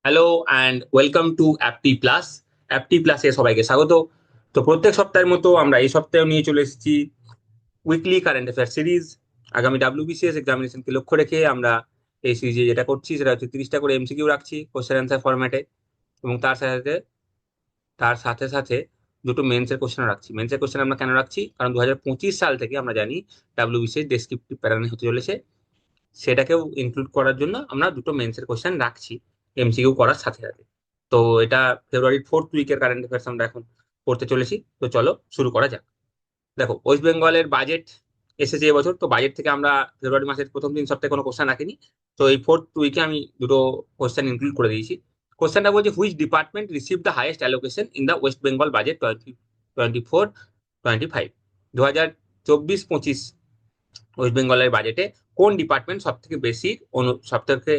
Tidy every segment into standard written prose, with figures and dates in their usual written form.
Hello and welcome to অ্যাপটি plus. অ্যাপটি প্লাসে সবাইকে স্বাগত। তো প্রত্যেক সপ্তাহের মতো আমরা এই সপ্তাহেও নিয়ে চলে এসেছি উইকলি কারেন্ট অ্যাফেয়ার সিরিজ। আগামী ডাব্লিউবিসিএস এক্সামিনেশনকে লক্ষ্য রেখে আমরা এই সিরিজে যেটা করছি সেটা হচ্ছে 30টা করে এমসিকিউ রাখছি কোশ্চেন অ্যান্সার ফরম্যাটে, এবং তার সাথে সাথে দুটো মেন্সের কোশ্চেন রাখছি। মেন্সের কোশ্চেন আমরা কেন রাখছি? কারণ 2025 সাল থেকে আমরা জানি ডাব্লিউবিসিএস ডেসক্রিপটিভ প্যাটার্ন হতে চলেছে, সেটাকেও ইনক্লুড করার জন্য আমরা দুটো মেন্সের কোশ্চেন রাখছি এমসিকিউ করার সাথে সাথে। তো এটা ফেব্রুয়ারির 4th উইকের কারেন্ট অ্যাফেয়ার্স আমরা এখন পড়তে চলেছি। তো চলো শুরু করা যাক। দেখো, ওয়েস্ট বেঙ্গলের বাজেট এসেছে এবছর। তো বাজেট থেকে আমরা ফেব্রুয়ারি মাসের প্রথম 3 সপ্তাহে কোনো কোশ্চেন রাখিনি। তো এই 4th উইকে আমি দুটো কোশ্চেন ইনক্লুড করে দিয়েছি। কোশ্চেনটা বলছে, which department receive the highest allocation in the West Bengal budget 2024-25? 2024-25 West বেঙ্গলের বাজেটে কোন ডিপার্টমেন্ট সব থেকে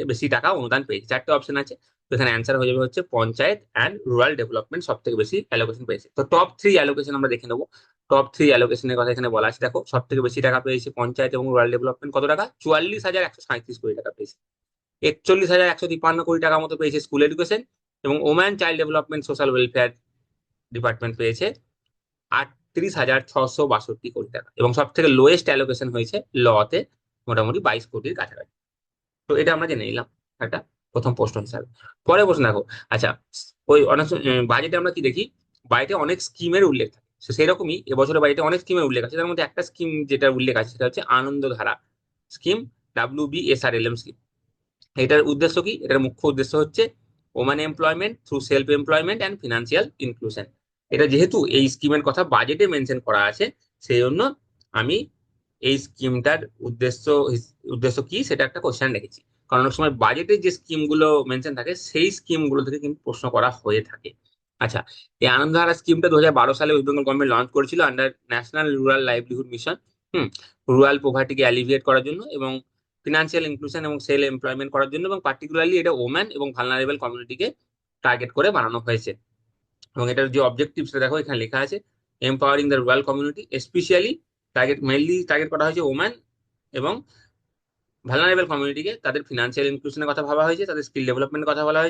বেশি টাকা অনুদান পেয়েছে? 4টে অপশন আছে। তো এখানে অ্যান্সার হয়ে যাবে হচ্ছে পঞ্চায়েত অ্যান্ড রুরাল ডেভেলপমেন্ট সব থেকে বেশি অ্যালোকেশন পেয়েছে। তো টপ 3 অ্যালোকেশন আমরা দেখে নেবো। টপ 3 অ্যালোকেশনের কথা এখানে বলা আছে। দেখো, সব থেকে বেশি টাকা পেয়েছে পঞ্চায়েত এবং রুরাল ডেভেলপমেন্ট। কত টাকা? 44,137 কোটি টাকা পেয়েছে। 41,153 কোটি টাকা মতো পেয়েছে স্কুল এডুকেশন, এবং woman child development social welfare department পেয়েছে 38,662 কোটি টাকা, এবং সব থেকে লোয়েস্ট অ্যালোকেশন হয়েছে লতে, মোটামুটি 22 কোটির কাছাকাছি। তো এটা আমরা জেনে নিলাম একটা প্রথম প্রশ্ন হিসাবে। পরের প্রশ্ন দেখো। আচ্ছা, ওই অনেক বাজেটে আমরা কি দেখি? বাজেটে অনেক স্কিমের উল্লেখ থাকে। সেরকমই এবছরের বাজেটে অনেক স্কিমের উল্লেখ আছে। তার মধ্যে একটা স্কিম যেটা উল্লেখ আছে সেটা হচ্ছে আনন্দধারা স্কিম, WBSRLM স্কিম। এটার উদ্দেশ্য কি? এটার মুখ্য উদ্দেশ্য হচ্ছে woman employment through self employment and financial inclusion. এটা যেহেতু এই স্কিমের কথা বাজেটে মেনশন করা আছে, সেই জন্য আমি এই স্কিমটার উদ্দেশ্য কি সেটা একটা কোশ্চেন রেখেছি। কারণ অনেক সময় বাজেটে যে স্কিমগুলো মেনশন থাকে সেই স্কিমগুলো থেকে কিন্তু প্রশ্ন করা হয়ে থাকে। আচ্ছা, এই আনন্দধারা স্কিমটা 2012 সালে ওয়েস্ট বেঙ্গল গভর্নমেন্ট লঞ্চ করেছিল under national rural livelihood mission. Hmm rural পোভার্টিকে অ্যালিভিয়েট করার জন্য, এবং ফিনান্সিয়াল ইনক্লুশন এবং সেল এমপ্লয়মেন্ট করার জন্য, এবং পার্টিকুলারলি এটা ওম্যান এবং ভালনারেবল কমিউনিটিকে টার্গেট করে বানানো হয়েছে। এবং এটার যে অবজেক্টিভস দেখো এখানে লেখা আছে, empowering the rural community specially mainly target করা হয়েছে ওম্যান এবং ভালনারেবল কমিউনিটিকে। তাদের ফিনান্সিয়াল ইনক্লুশনের কথা ভাবা হয়েছে, তাদের স্কিল ডেভেলপমেন্টের কথা ভাবা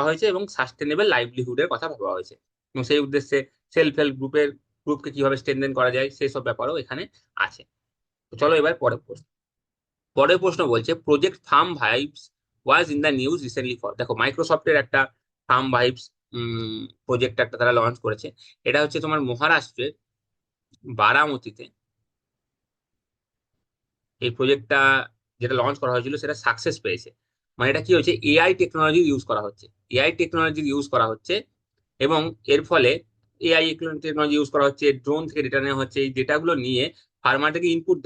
হয়েছে, এবং সাস্টেনেবল লাইভলিহুডের কথা ভাবা হয়েছে। এবং সেই উদ্দেশ্যে সেলফ হেল্প গ্রুপকে কিভাবে স্ট্রেনথেন করা যায় সেই সব ব্যাপারও এখানে আছে। তো চলো এবার পরের প্রশ্ন বলছে, project farm vibes was in the news recently for. দেখো, মাইক্রোসফটের একটা ফার্ম ভাইবস প্রজেক্ট একটা তারা লঞ্চ করেছে। এটা হচ্ছে তোমার মহারাষ্ট্রের বারামতিতে। এই প্রজেক্টটা যেটা লঞ্চ করা হয়েছিল সেটা সাকসেস পেয়েছে। মানে এটা কি হচ্ছে, এআই টেকনোলজি ইউজ করা হচ্ছে। এআই টেকনোলজি ইউজ করা হচ্ছে, এবং এর ফলে এআই টেকনোলজি ইউজ করা হচ্ছে, ড্রোন থেকে ডেটা নেওয়া হচ্ছে। এই ডেটাগুলো নিয়ে ফার্মারদেরকে ইনপুট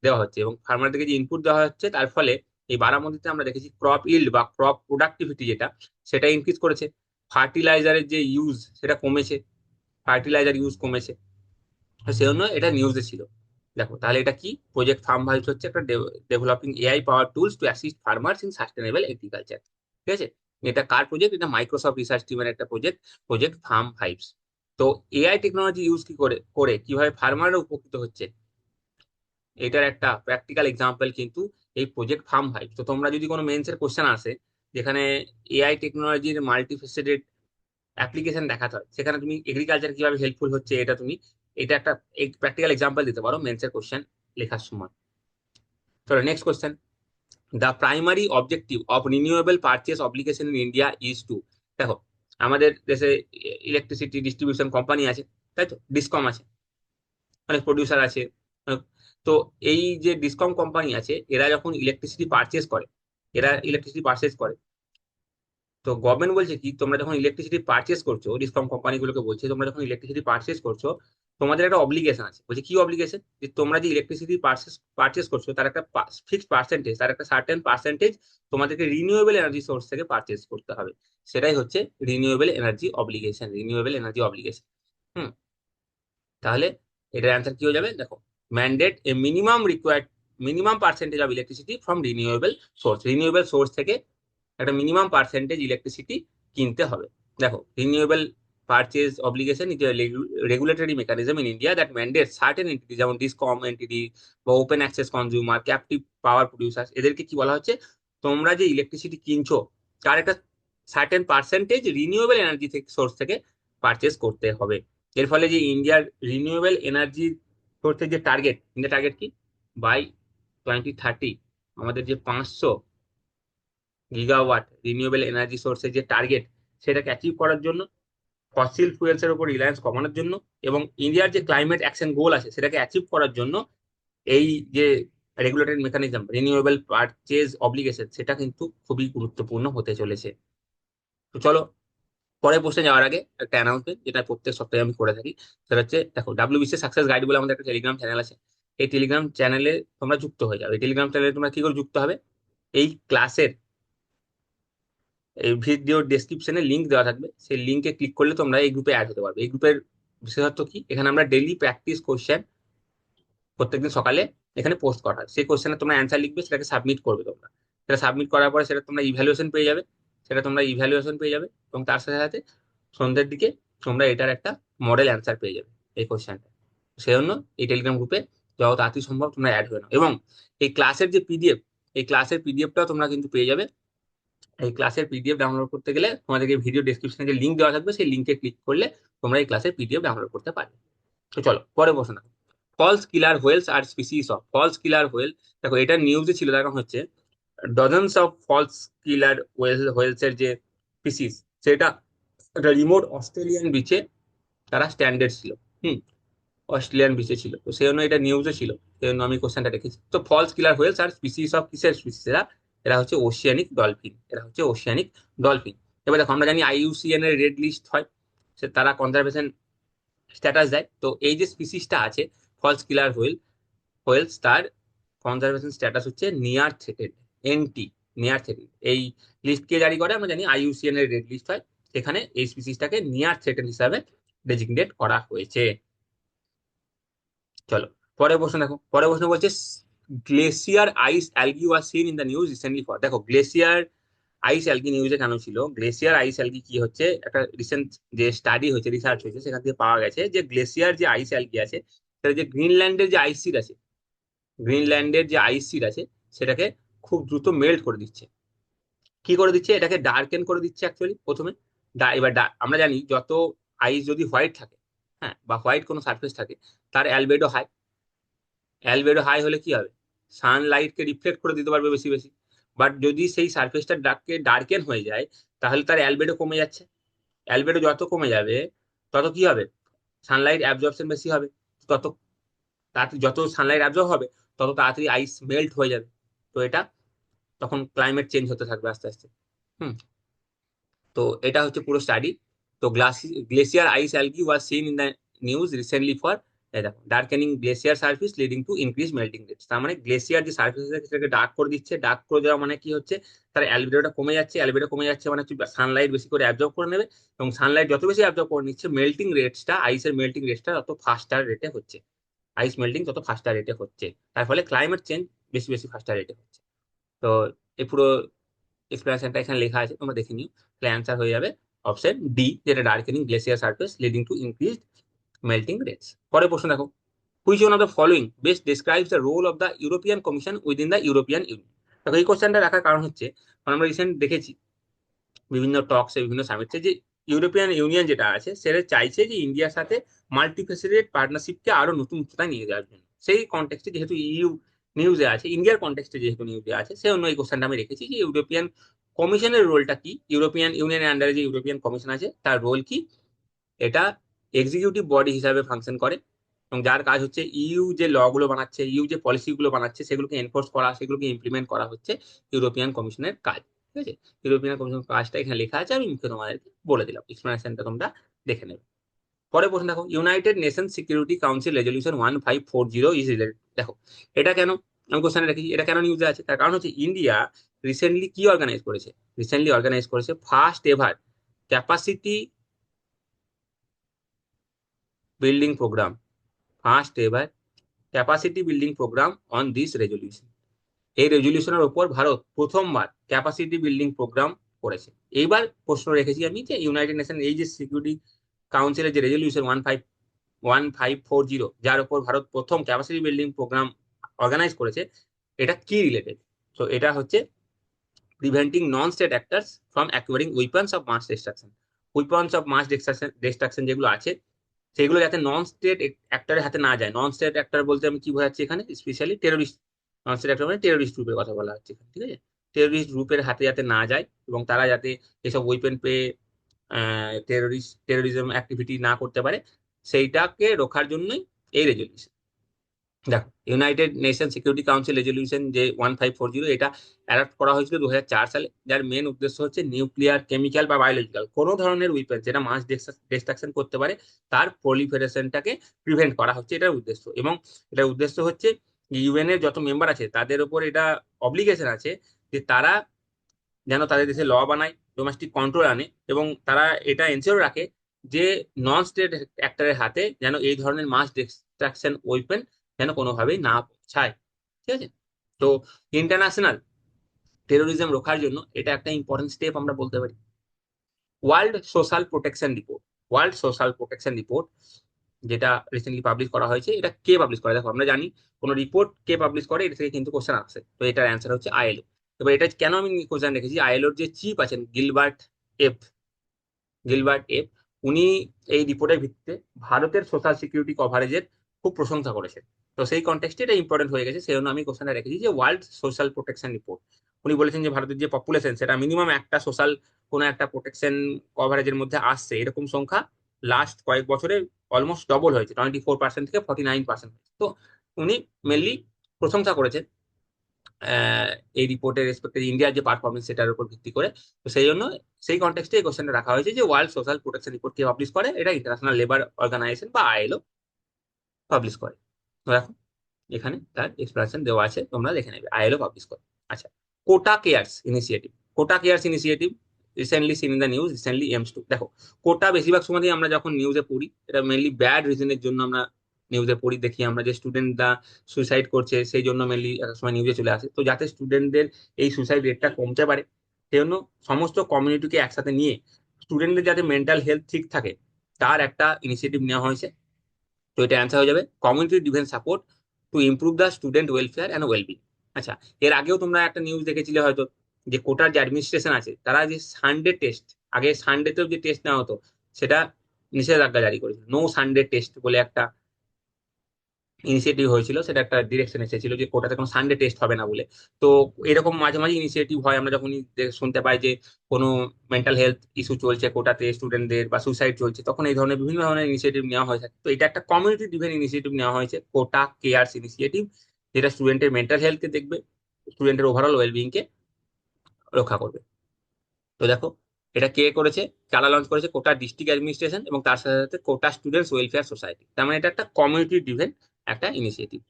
দেওয়া হচ্ছে, এবং ফার্মারদেরকে যে ইনপুট দেওয়া হচ্ছে তার ফলে এই বারামতিতে আমরা দেখেছি ক্রপ ইল্ড বা ক্রপ প্রোডাক্টিভিটি যেটা, সেটা ইনক্রিজ করেছে। ফার্টিলাইজারের যে ইউজ সেটা কমেছে, ফার্টিলাইজার ইউজ কমেছে। তো সেজন্য এটা নিউজে ছিল। দেখো তাহলে এটা কি? প্রজেক্ট ফার্ম ভাইবস হচ্ছে একটা developing AI power tools to assist farmers in sustainable agriculture. ঠিক আছে? এটা কার প্রজেক্ট? এটা মাইক্রোসফট রিসার্চ টিমের একটা প্রজেক্ট, প্রজেক্ট ফার্ম ভাইবস। তো এআই টেকনোলজি ইউজ কি করে করে কিভাবে ফার্মাররা উপকৃত হচ্ছে, এটার একটা প্র্যাকটিক্যাল এক্সাম্পল কিন্তু এই প্রজেক্ট ফার্ম ভাইবস। তো তোমরা যদি কোনো মেন্সের কোশ্চেন আসে যেখানে এআই টেকনোলজির মাল্টিফেসেটেড অ্যাপ্লিকেশন দেখাতে হয়, সেখানে তুমি এগ্রিকালচার কিভাবে হেল্পফুল হচ্ছে এটা একটা প্র্যাকটিক্যাল এক্সাম্পল দিতে পারো মেন্সের কোশ্চেন লেখার সময়। চলো next question. The primary objective of renewable purchase obligation in India is to. দেখো, আমাদের দেশে ইলেকট্রিসিটি ডিস্ট্রিবিউশন কোম্পানি আছে, তাই তো, ডিসকম আছে, অনেক প্রডিউসার আছে। অনেক- তো এই যে ডিসকম কোম্পানি আছে, এরা যখন ইলেকট্রিসিটি পারচেস করে, তো গভর্নমেন্ট বলছে কি, তোমরা যখন ইলেকট্রিসিটি পারচেস করছো, ডিসকম কোম্পানিগুলোকে বলছে, তোমরা যখন ইলেকট্রিসিটি পারচেস করছো, তোমাদের একটা অব্লিগেশন আছে। বলছে কি অব্লিগেশন? যে তোমরা যে ইলেকট্রিসিটি পারচেস করছো তার একটা ফিক্সড পার্সেন্টেজ, তার একটা সার্টেন পার্সেন্টেজ তোমাদেরকে রিনিউয়েবল এনার্জি সোর্স থেকে পারচেস করতে হবে। সেটাই হচ্ছে রিনিউয়েবল এনার্জি অব্লিগেশন। হুম তাহলে এটার অ্যান্সার কি হয়ে যাবে? দেখো, mandate A minimum percentage of electricity from renewable source থেকে একটা মিনিমাম পার্সেন্টেজ ইলেকট্রিসিটি কিনতে হবে। দেখো, renewable purchase obligation is regulatory mechanism in India that mandate certain entity, যেমন ডিসকম এন্টিটি বা open access consumer, captive power producer, এদেরকে কি বলা হচ্ছে, তোমরা যে ইলেকট্রিসিটি কিনছো তার একটা সার্টেন পার্সেন্টেজ রিনিউয়েবল এনার্জি থেকে সোর্স থেকে পারচেস করতে হবে। এর ফলে যে ইন্ডিয়ার রিনিউয়েবল এনার্জি সোর্সের যে টার্গেট, ইন্ডিয়া টার্গেট কি, বাই 2030 আমাদের যে 500 গিগাওয়াট রিনিউয়েবল এনার্জি সোর্সের যে টার্গেট, সেটাকে অ্যাচিভ করার জন্য, ফসিল ফুয়েলস এর উপর রিলায়েন্স কমানোর জন্য, এবং ইন্ডিয়ার যে ক্লাইমেট অ্যাকশন গোল আছে সেটাকে অ্যাচিভ করার জন্য এই যে regulatory mechanism renewable purchase obligation, সেটা কিন্তু খুবই গুরুত্বপূর্ণ হতে চলেছে। তো চলো পরের প্রশ্নে যাওয়ার আগে একটা অ্যানাউন্সমেন্ট, যেটা প্রত্যেক সপ্তাহে আমি করে থাকি। সেটা হচ্ছে, দেখো ডাব্লিউবিসি সাকসেস গাইড বলে আমাদের একটা টেলিগ্রাম চ্যানেল আছে। এই টেলিগ্রাম চ্যানেলে তোমরা যুক্ত হয়ে যাবে। এই টেলিগ্রাম চ্যানেলে তোমরা কি করে যুক্ত হবে, এই ক্লাসের এই ভিডিও ডেসক্রিপশনে লিঙ্ক দেওয়া থাকবে, সেই লিঙ্কে ক্লিক করলে তোমরা এই গ্রুপে অ্যাড হতে পারবে। এই গ্রুপের বিশেষত্ব কি, এখানে আমরা ডেইলি প্র্যাকটিস কোশ্চেন প্রত্যেকদিন সকালে এখানে পোস্ট করা হয়। সেই কোশ্চেনে তোমরা অ্যান্সার লিখবে, সেটাকে সাবমিট করবে তোমরা। সেটা সাবমিট করার পরে সেটা তোমরা ইভ্যালুয়েশন পেয়ে যাবে। এবং তার সাথে সাথে সন্ধ্যের দিকে তোমরা এটার একটা মডেল অ্যান্সার পেয়ে যাবে এই কোশ্চেনটা। সেই জন্য এই টেলিগ্রাম গ্রুপে যত তাড়াতাড়ি সম্ভব তোমরা অ্যাড হয়ে নাও। এবং এই ক্লাসের যে পিডিএফ, এই ক্লাসের পিডিএফটাও তোমরা কিন্তু পেয়ে যাবে। এই ক্লাসের পিডিএফ ডাউনলোড করতে গেলে তোমাদেরকে ভিডিও ডেসক্রিপশনে যে লিঙ্ক দেওয়া থাকবে, সেই লিঙ্কে ক্লিক করলে তোমরা এই ক্লাসের পিডিএফ ডাউনলোড করতে পারবে। তো চলো পরে বসে না। False killer whales are species of false killer whale, দেখো এটা নিউজে ছিল, তার কারণ হচ্ছে dozens of false killer whales এর যে স্পিসিস, সেটা একটা রিমোট অস্ট্রেলিয়ান বিচে তারা স্ট্যান্ডার্ড ছিল। হুম, অস্ট্রেলিয়ান বিচে ছিল, তো সেই জন্য এটা নিউজে ছিল, সেই জন্য আমি কোশ্চেনটা রেখেছি। তো false killer whales are species of কিসের স্পিসিস, এরা এরা হচ্ছে ওশিয়ানিক ডলফিন, এরা হচ্ছে ওশিয়ানিক ডলফিন। এবার দেখো আমরা জানি আইইউসিএন এর রেড লিস্ট হয়, সে তারা কনজারভেশন স্ট্যাটাস দেয়। তো এই যে স্পিসিসটা আছে ফলস কিলার হোয়েলস, তার কনজারভেশন স্ট্যাটাস হচ্ছে নিয়ার থ্রেটেড, এনটি, নিয়ার থ্রেটেড। এই লিস্ট কে জারি করে, আমরা জানি আইইউসিএন এর রেড লিস্ট হয়, সেখানে এই স্পিসিসটাকে নিয়ার থ্রেটেড হিসাবে ডেজিগনেট করা হয়েছে। চলো পরের প্রশ্ন দেখো, পরের প্রশ্ন বলছে glacier ice algae was seen in the news recently for, দেখো গ্লেসিয়ার আইস অ্যালগি নিউজে কেন ছিল, গ্লেসিয়ার আইস অ্যালগি কি হচ্ছে, একটা রিসেন্ট যে স্টাডি হয়েছে, রিসার্চ হয়েছে, সেখান থেকে পাওয়া গেছে যে গ্লেসিয়ার যে আইস অ্যালগি আছে, সেটা যে গ্রিনল্যান্ডের যে আইস শিট আছে, গ্রিনল্যান্ডের যে আইস শিট আছে সেটাকে খুব দ্রুত মেল্ট করে দিচ্ছে। কি করে দিচ্ছে, এটাকে ডার্কেন করে দিচ্ছে অ্যাকচুয়ালি প্রথমে। আমরা জানি যত আইস যদি হোয়াইট থাকে, হ্যাঁ, বা হোয়াইট কোনো সারফেস থাকে, তার অ্যালবেডো হাই। অ্যালবেডো হাই হলে কি হবে, সানলাইটকে রিফ্লেক্ট করে দিতে পারবে বেশি বেশি। বাট যদি সেই সারফেসটা ডার্কেন হয়ে যায়, তাহলে তার অ্যালবেডো কমে যাচ্ছে। অ্যালবেডো যত কমে যাবে, তত কি হবে, সানলাইট অ্যাবজর্পশন বেশি হবে। তত তাড়াতাড়ি যত সানলাইট অ্যাবজর্ব হবে, তত তাড়াতাড়ি আইস মেল্ট হয়ে যাবে। তো এটা তখন ক্লাইমেট চেঞ্জ হতে থাকবে আস্তে আস্তে। হুম, তো এটা হচ্ছে পুরো স্টাডি। তো glacier ice algae was seen in the news recently for, দেখো darkening glacier surface leading to increase melting rates. তার মানে গ্লেসিয়ার যে সার্ফেস আছে সেটাকে ডার্ক করে দিচ্ছে। ডার্ক করে দেওয়া মানে কি হচ্ছে, তার অ্যালবিডোটা কমে যাচ্ছে। অ্যালবিডো কমে যাচ্ছে মানে সানলাইট বেশি করে অ্যাবজর্ব করে নেবে, এবং সানলাইট যত বেশি অ্যাবজর্ব করে নিচ্ছে, মেল্টিং রেটসটা, আইসের মেল্টিং রেটটা তত ফাস্টার রেটে হচ্ছে। আইস মেল্টিং তত ফাস্টার রেটে হচ্ছে, তার ফলে ক্লাইমেট চেঞ্জ বেশি বেশি ফাস্টার রেটে হচ্ছে। তো এই পুরো এক্সপ্লেনেশনটা এখানে লেখা আছে, তোমরা দেখে নিও। তাহলে অ্যান্সার হয়ে যাবে অপশন ডি, যেটা darkening glacier surface leading to increased melting rates. পরের প্রশ্ন দেখো, which one of the following best describes the role of the European Commission within the European Union. দেখো এই কোশ্চেনটা রাখার কারণ হচ্ছে, কারণ আমরা রিসেন্ট দেখেছি বিভিন্ন টকসে, বিভিন্ন সামিটে, যে ইউরোপিয়ান ইউনিয়ন যেটা আছে সেটা চাইছে যে ইন্ডিয়ার সাথে মাল্টিফেসিলিয়েট পার্টনারশিপকে আরো নতুন উচ্চতায় নিয়ে যাওয়ার জন্য। সেই কনটেক্সটে যেহেতু ইউ নিউজে আছে, ইন্ডিয়ার কনটেক্সটে যেহেতু নিউজে আছে, সেই অন্য এই কোশ্চেনটা আমি রেখেছি যে ইউরোপিয়ান কমিশনের রোলটা কি, ইউরোপিয়ান ইউনিয়নের আন্ডারে যে ইউরোপিয়ান কমিশন আছে তার রোল কি। এটা এক্সিকিউটিভ বডি হিসাবে ফাংশন করে, এবং যার কাজ হচ্ছে ইউ যে ল গুলো বানাচ্ছে, ইউ যে পলিসি গুলো বানাচ্ছে, সেগুলোকে এনফোর্স করা, সেগুলোকে ইমপ্লিমেন্ট করা হচ্ছে ইউরোপিয়ান কমিশনের কাজ। ঠিক আছে, ইউরোপিয়ান কমিশন কাজটা এখানে লেখা আছে, আমি মুখে তোমাদেরকে বলে দিলাম, এক্সপ্লেনেশনটা তোমরা দেখে নেবে। পরে প্রশ্ন দেখো, United nation security council resolution 1540 is related. দেখো এটা কেন, আমি কোশ্চেনে রেখেছি এটা কেন নিউজে আছে, তার কারণ হচ্ছে ইন্ডিয়া রিসেন্টলি কি অর্গানাইজ করেছে, রিসেন্টলি অর্গানাইজ করেছে first ever capacity building programme, first ever capacity building programme on this resolution. এই রেজলিউশনের উপর ভারত প্রথমবার ক্যাপাসিটি বিল্ডিং প্রোগ্রাম করেছে। এইবার প্রশ্ন রেখেছি আমি যে ইউনাইটেড নেশন এই যে সিকিউরিটি কাউন্সিলের যে রেজলিউশন 1540, যার উপর ভারত প্রথম ক্যাপাসিটি বিল্ডিং প্রোগ্রাম অর্গানাইজ করেছে, এটা কি রিলেটেড। তো এটা হচ্ছে preventing non state actors from acquiring weapons of mass destruction. Weapons of mass destruction যেগুলো আছে সেগুলো যাতে নন স্টেট অ্যাক্টরের হাতে না যায়। নন স্টেট অ্যাক্টর বলতে আমি কি বোঝাচ্ছি এখানে, specially terrorist. Non state actor মানে টেরোরিস্ট গ্রুপের কথা বলা হচ্ছে এখানে, ঠিক আছে। টেরোরিস্ট গ্রুপের হাতে যাতে না যায় এবং তারা যাতে এসব ওয়েপেন পেয়ে টেরোরিজম অ্যাক্টিভিটি না করতে পারে, সেইটাকে রোখার জন্যই এই রেজলিউশন। দেখো, United nation security council resolution যে 1540, এটা অ্যাডপ্ট করা হয়েছিল 2004 সালে, যার মেন উদ্দেশ্য হচ্ছে নিউক্লিয়ার, কেমিক্যাল বা বায়োলজিক্যাল কোনো ধরনের উইপেন যেটা মাস ডিস্ট্রাকশন করতে পারে তার প্রলিফারেশনটাকে প্রিভেন্ট করা হচ্ছে, এটার উদ্দেশ্য। এবং এটার উদ্দেশ্য হচ্ছে ইউএন এর যত মেম্বার আছে তাদের উপর এটা অব্লিগেশন আছে যে তারা যেন তাদের দেশে ল বানায়, ডোমেস্টিক কন্ট্রোল আনে, এবং তারা এটা এনশিওর রাখে যে নন স্টেট অ্যাক্টরের হাতে যেন এই ধরনের মাস ডিস্ট্রাকশন ওয়েপেন যেন কোনোভাবেই না পৌঁছায়, ঠিক আছে। তো ইন্টারন্যাশনাল টেরোরিজম রোখার জন্য এটা একটা ইম্পর্টেন্ট স্টেপ আমরা বলতে পারি। World social protection report, world social protection report যেটা রিসেন্টলি পাবলিশ করা হয়েছে, এটা কে পাবলিশ করে? দেখো, আমরা জানি কোনো রিপোর্ট কে পাবলিশ করে এটা থেকে কিন্তু কোশ্চেন আসে, তো এটার অ্যান্সার হচ্ছে আইএলও। এবার এটা কেন আমি কোশ্চেন রেখেছি, আইএলওর যে চিফ আছেন এফ গিলবার্ট এফ, উনি এই রিপোর্টের ভিত্তিতে ভারতের সোশ্যাল সিকিউরিটি কভারেজের খুব প্রশংসা করেছেন। তো সেই কনটেক্সটে এটা ইম্পর্টেন্ট হয়ে গেছে, সেই জন্য আমি কোশ্চেনটা রেখেছি যে ওয়ার্ল্ড সোশ্যাল প্রোটেকশন রিপোর্ট। উনি বলেছেন যে ভারতের যে পপুলেশন সেটা মিনিমাম একটা সোশ্যাল কোনো একটা প্রোটেকশন কভারেজের মধ্যে আসছে, এরকম সংখ্যা লাস্ট কয়েক বছরে অলমোস্ট ডবল হয়েছে, 24% থেকে 49%। তো উনি মেনলি প্রশংসা করেছেন আহ, এই রিপোর্টের রেসপেক্টে ইন্ডিয়ার যে পারফরমেন্স সেটার উপর ভিত্তি করে। তো সেই জন্য সেই কনটেক্সটে এই কোশ্চেনটা রাখা হয়েছে যে ওয়ার্ল্ড সোশ্যাল প্রোটেকশন রিপোর্ট কে পাবলিশ করে, এটা ইন্টারন্যাশনাল লেবার অর্গানাইজেশন বা আইএলও পাবলিশ করে। তো দেখো, এখানে তার এক্সপ্লেনেশন দেওয়া আছে, তোমরা দেখে নেবে, আইএলও পাবলিশ করে। আচ্ছা, Kota cares initiative. Kota cares initiative recently seen in the news, recently aims to. দেখো, কোটা বেশিরভাগ সময় আমরা যখন নিউজে পড়ি এটা মেনলি ব্যাড রিজনের জন্য আমরা নিউজে পড়ি, দেখি আমরা যে স্টুডেন্টরা সুইসাইড করছে সেই জন্য মেনলি এক সময় নিউজে চলে আসে। তো যাতে স্টুডেন্টদের এই সুইসাইড রেটটা কমতে পারে সেই জন্য সমস্ত কমিউনিটিকে একসাথে নিয়ে স্টুডেন্টদের যাতে মেন্টাল হেলথ ঠিক থাকে তার একটা ইনিশিয়েটিভ নেওয়া হয়েছে। তো এটা অ্যান্সার হয়ে যাবে community ডিভেন support to improve the student welfare and wellbeing. আচ্ছা, এর আগেও তোমরা একটা নিউজ দেখেছিলে হয়তো, যে কোটার যে অ্যাডমিনিস্ট্রেশন আছে তারা যে সানডে টেস্ট, আগে সানডেতেও যে টেস্ট নেওয়া হতো সেটা নিষেধাজ্ঞা জারি করেছিল। নো সানডে টেস্ট বলে একটা ইনিশিয়েটিভ হয়েছিল, সেটা একটা ডিরেকশন এসেছিল যে কোটাতে কোনো সানডে টেস্ট হবে না বলে। তো এরকম মাঝে মাঝে ইনিশিয়েটিভ হয়, আমরা যখনই শুনতে পাই যে কোনো মেন্টাল হেলথ ইস্যু চলছে কোটাতে স্টুডেন্টদের বা সুসাইড চলছে, তখন এই ধরনের বিভিন্ন ধরনের ইনিশিয়েটিভ নেওয়া হয়ে থাকে। তো এটা একটা কমিউনিটি ডিভেন ইনিশিয়েটিভ নেওয়া হয়েছে, কোটা কেয়ার্স ইনিশিয়েটিভ, যেটা স্টুডেন্টের মেন্টাল হেলথকে দেখবে, স্টুডেন্টের ওভারঅল ওয়েলবিং কে রক্ষা করবে। তো দেখো, এটা কে করেছে, কারা লঞ্চ করেছে? কোটা ডিস্ট্রিক্ট অ্যাডমিনিস্ট্রেশন এবং তার সাথে সাথে কোটা স্টুডেন্টস ওয়েলফেয়ার সোসাইটি। তার মানে এটা একটা কমিউনিটি ড্রিভেন একটা ইনিশিয়েটিভ,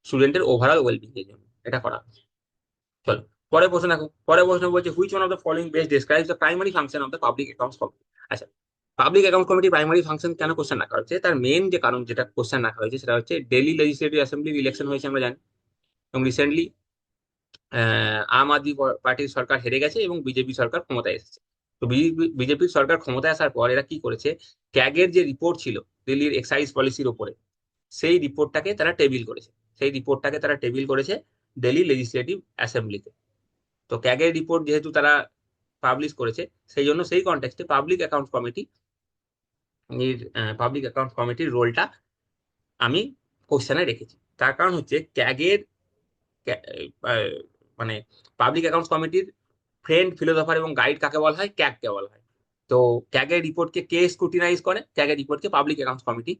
স্টুডেন্টের ওভারঅল ওয়েলবিং এর জন্য এটা করা হয়েছে। চলো, পরের প্রশ্ন দেখো। পরের প্রশ্ন বলছে which one of the following best describes the primary function of the public accounts committee. আচ্ছা, public account committee primary function কেন কোশ্চেন রাখা হয়েছে, তার মেন যে কারণ যেটা কোশ্চেন রাখা হয়েছে সেটা হচ্ছে দিল্লি লেজিসলেটিভ অ্যাসেম্বলির ইলেকশন হয়েছে আমরা জানি, এবং রিসেন্টলি আম আদমি পার্টির সরকার হেরে গেছে এবং বিজেপি সরকার ক্ষমতায় এসেছে। তো বিজেপির সরকার ক্ষমতায় আসার পর এরা কি করেছে, ক্যাগের যে রিপোর্ট ছিল দিল্লির এক্সাইজ পলিসির উপরে, সেই রিপোর্টটাকে তারা টেবিল করেছে, সেই রিপোর্টটাকে তারা টেবিল করেছে দিল্লি লেজিসলেটিভ অ্যাসেম্বলিতে। তো ক্যাগের রিপোর্ট যেহেতু তারা পাবলিশ করেছে সেই জন্য সেই কনটেক্সটে পাবলিক অ্যাকাউন্ট কমিটির রোলটা আমি কোশ্চেনে রেখেছি। তার কারণ হচ্ছে ক্যাগের আহ, মানে পাবলিক অ্যাকাউন্টস কমিটির ফ্রেন্ড, ফিলোসফার এবং গাইড কাকে বলা হয়? ক্যাগকে বলা হয়। তো ক্যাগের রিপোর্টকে কে স্ক্রুটিনাইজ করে? ক্যাগের রিপোর্টকে পাবলিক অ্যাকাউন্টস কমিটি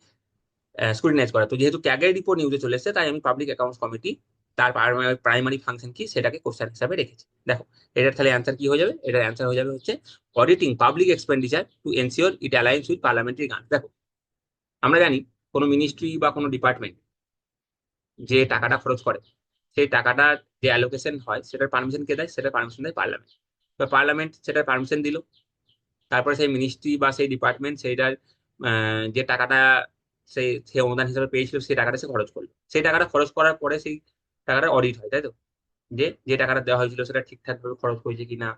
স্ক্রুটিনাইজ করে। তো যেহেতু ক্যাগের রিপোর্ট নিউজে চলে এসেছে তাই আমি পাবলিক অ্যাকাউন্টস কমিটি তার প্রাইমারি ফাংশন কি সেটাকে কোশ্চেন হিসাবে রেখেছি। দেখো, এটার তাহলে অ্যান্সার কি হয়ে যাবে? এটার অ্যান্সার হয়ে যাবে হচ্ছে auditing public expenditure to ensure it aligns with parliamentary গান। দেখো, আমরা জানি কোনো মিনিস্ট্রি বা কোনো ডিপার্টমেন্ট যে টাকাটা খরচ করে সেই টাকাটা যে অ্যালোকেশন হয় সেটার পারমিশন কে দেয়? সেটার পারমিশন দেয় পার্লামেন্ট। তো পার্লামেন্ট সেটার পারমিশন দিল, তারপরে সেই মিনিস্ট্রি বা সেই ডিপার্টমেন্ট সেইটার যে টাকাটা সেই অনুদান হিসেবে পেয়েছিল সেই টাকাটা সে খরচ করলো। সেই টাকাটা খরচ করার পরে সেই টাকাটা অডিট হয়, তাই তো? যে যে টাকাটা দেওয়া হয়েছিল সেটা ঠিকঠাক ভাবে খরচ হয়েছে কিনা,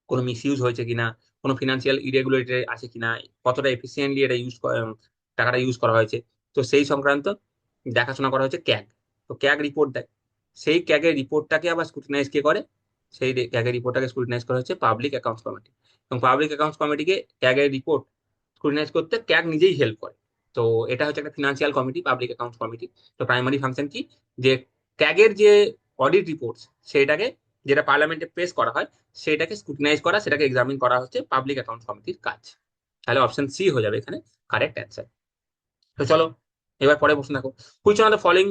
কোনো মিস ইউজ হয়েছে কিনা, কোনো ফিনান্সিয়াল ইরেগুলারিটি আছে কিনা, কতটা এফিসিয়েন্টলি এটা টাকাটা ইউজ করা হয়েছে। তো সেই সংক্রান্ত দেখাশোনা করা হয়েছে ক্যাগ। তো ক্যাগ রিপোর্ট দেয়, সেই ক্যাগের রিপোর্টটাকে আবার স্ক্রুটিনাইজ কে করে? সেই ক্যাগের রিপোর্টটাকে স্ক্রুটিনাইজ করা হচ্ছে পাবলিক অ্যাকাউন্টস কমিটি, এবং পাবলিক অ্যাকাউন্টস কমিটিকে ক্যাগের রিপোর্ট স্ক্রুটিনাইজ করতে ক্যাগ নিজেই হেল্প করে। তো এটা হচ্ছে একটা financial committee, public accounts committee. তো প্রাইমারি ফাংশন কি, যে ক্যাগের যে অডিট রিপোর্টস সেটাকে, যেটা পার্লামেন্টে পেশ করা হয়, সেটাকে স্ক্রুটিনাইজ করা, সেটাকে এক্সামিন করা হচ্ছে পাবলিক অ্যাকাউন্টস কমিটির কাজ। তাহলে অপশন সি হয়ে যাবে এখানে কারেক্ট অ্যান্সার। তো চলো এবার পরে প্রশ্ন দেখো, which one of the following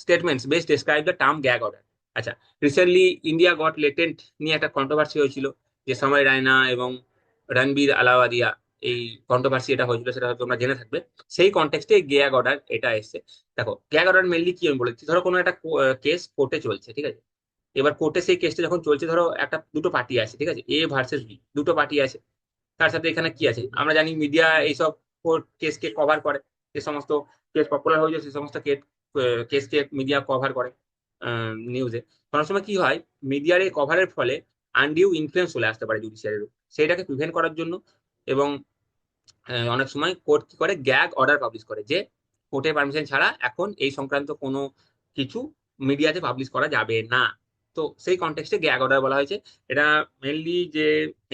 statements best describe the term gag order. আচ্ছা, রিসেন্টলি ইন্ডিয়া গট লেটেন্ট নিয়ে একটা কন্ট্রোভার্সি হয়েছিল, যে সময় রায়না এবং রণবীর আলাওয়াদিয়া, এই কন্ট্রোভার্সি এটা হয়েছিল, সেটা হয়তো তোমরা জেনে থাকবে। সেই কন্টেক্সটে গ্যাগ অর্ডার এটা এসছে। দেখো গ্যাগ অর্ডার মেনলি কি আমি বলেছি, ধরো কোনো একটা কেস কোর্টে চলছে, ঠিক আছে। এবার কোর্টে সেই কেসটা যখন চলছে, ধরো একটা দুটো পার্টি আছে, ঠিক আছে, এ ভার্সেস বি, দুটো পার্টি আছে। তার সাথে এখানে কি আছে, আমরা জানি মিডিয়া এইসব কোর্ট কেসকে কভার করে, যে সমস্ত কেস পপুলার হয়েছে সে সমস্ত কেসকে মিডিয়া কভার করে নিউজে। অনেক সময় কি হয়, মিডিয়ার এই কভারের ফলে আনডিউ ইনফ্লুয়েন্স চলে আসতে পারে জুডিশিয়ারির উপর। সেইটাকে প্রিভেন্ট করার জন্য এবং অনেক সময় কোর্ট কি করে, গ্যাগ অর্ডার পাবলিশ করে, যে কোর্টের পারমিশন ছাড়া এখন এই সংক্রান্ত কোনো কিছু মিডিয়াতে পাবলিশ করা যাবে না। তো সেই কনটেক্সটে গ্যাগ অর্ডার বলা হয়েছে। এটা মেনলি যে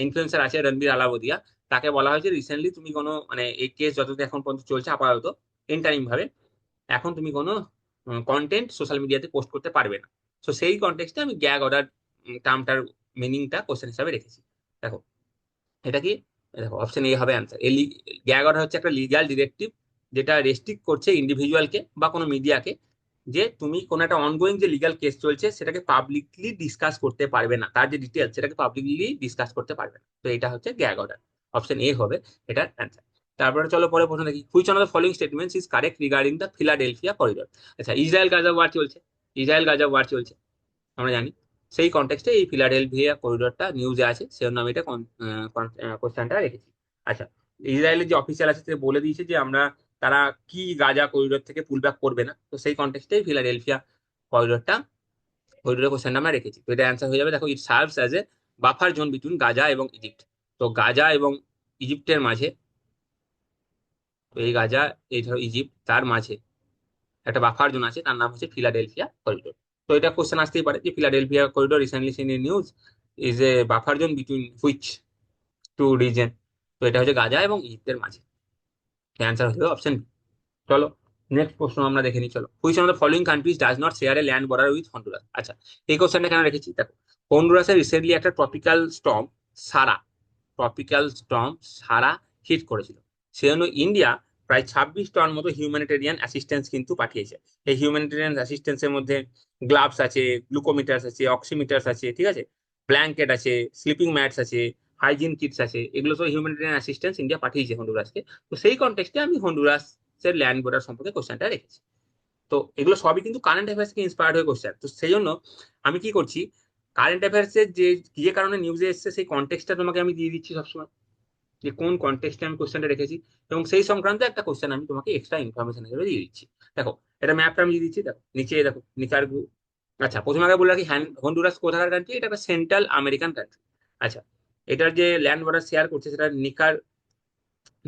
ইনফ্লুয়েন্সার আছে রণবীর আলাবদিয়া, তাকে বলা হয়েছে রিসেন্টলি তুমি কোনো, মানে এই কেস যতদিন এখন পর্যন্ত চলছে আপাতত ইন্টারিম ভাবে, এখন তুমি কোনো কন্টেন্ট সোশ্যাল মিডিয়াতে পোস্ট করতে পারবে না। তো সেই কনটেক্সটে আমি গ্যাগ অর্ডার টার্মটার মিনিংটা কোশ্চেন হিসাবে রেখেছি। দেখো এটা কি, দেখো অপশন এ হবে অ্যান্সার। এই গ্যাগ অর্ডার হচ্ছে একটা লিগ্যাল ডিরেক্টিভ, যেটা রেস্ট্রিক্ট করছে ইন্ডিভিজুয়ালকে বা কোনো মিডিয়াকে, যে তুমি কোনো একটা অনগোয়িং যে লিগ্যাল কেস চলছে সেটাকে পাবলিকলি ডিসকাস করতে পারবে না, তার যে ডিটেলস সেটাকে পাবলিকলি ডিসকাস করতে পারবে না। তো এটা হচ্ছে গ্যাগ অর্ডার, অপশন এ হবে এটার অ্যান্সার। তারপরে চলো পরে প্রশ্ন দেখি, which one of the following statements is correct regarding the Philadelphia corridor. আচ্ছা, ইসরায়েল গাজা ওয়ার চলছে, ইসরায়েল গাজা ওয়ার চলছে আমরা জানি। সেই কনটেক্সটে এই ফিলাডেলফিয়া করিডোরটা নিউজে আছে, সেজন্য আমি এটা কোশ্চেনটা রেখেছি। আচ্ছা, ইসরায়েলের যে অফিসিয়াল আছে সে বলে দিয়েছে যে তারা কি গাজা করিডোর থেকে পুল ব্যাক করবে না। তো সেই কনটেক্সটে ফিলাডেলফিয়া করিডোরের কোশ্চেনটা আমরা রেখেছি। তো এটা অ্যান্সার হয়ে যাবে। দেখো, ইট serves as a buffer zone between Gaza এবং ইজিপ্ট। তো গাজা এবং ইজিপ্টের মাঝে, তো এই গাজা, এই ধরো ইজিপ্ট, তার মাঝে একটা বাফার জোন আছে, তার নাম হচ্ছে ফিলাডেলফিয়া করিডোর। তো এটা কোশ্চেন আসতেই পারে যে Philadelphia corridor recently seen in news is a buffer zone between which two region. তো এটা হচ্ছে গাজা এবং ইজিপ্টের মাঝে। অ্যান্সার হবে অপশন বি। চলো নেক্সট প্রশ্ন আমরা দেখে নিই। চলো, which of the following countries does not share A land border with Honduras. আচ্ছা, এই কোশ্চেনটা কেন রেখেছি, দেখো হন্ডুরাসে রিসেন্টলি একটা সারা ট্রপিক্যাল স্টর্ম সারা হিট করেছিল। সেজন্য ইন্ডিয়া প্রায় 26 টন মতো হিউম্যানিটেরিয়ান অ্যাসিস্ট্যান্স কিন্তু পাঠিয়েছে। এই হিউম্যানিটেরিয়ান অ্যাসিস্ট্যান্সের মধ্যে গ্লাভস আছে, গ্লুকোমিটার্স আছে, অক্সিমিটার্স আছে, ঠিক আছে, ব্ল্যাঙ্কেট আছে, স্লিপিং ম্যাটস আছে, হাইজিন কিটস আছে, এগুলো সব হিউম্যানিটেরিয়ান অ্যাসিস্ট্যান্স ইন্ডিয়া পাঠিয়েছে হন্ডুরাসকে। তো সেই কনটেক্সটে আমি হন্ডুরাসের ল্যান্ড বর্ডার সম্পর্কে কোশ্চেনটা রেখেছি। তো এগুলো সবই কিন্তু কারেন্ট অ্যাফেয়ার্স থেকে ইন্সপায়ার্ড হয়ে কোশ্চেন। তো সেই জন্য আমি কি করছি, কারেন্ট অ্যাফেয়ার্স এর যে যে কারণে নিউজে এসছে সেই কনটেক্সটটা তোমাকে আমি দিয়ে দিচ্ছি সবসময়, যে কোন কনটেক্সটে আমি কোশ্চেনটা রেখেছি, এবং সেই সংক্রান্ত একটা কোশ্চেন আমি তোমাকে এক্সট্রা ইনফরমেশন হিসেবে দিয়ে দিচ্ছি। দেখো এটা ম্যাপটা আমি দিয়ে দিচ্ছি, দেখো নিচে দেখো নিকারগু। আচ্ছা, প্রথমে আগে বলে রাখি, হন্ডুরাস কোথাকার কান্ট্রি, এটা একটা সেন্ট্রাল আমেরিকান কান্ট্রি। আচ্ছা, এটার যে ল্যান্ড বর্ডার শেয়ার করছে সেটা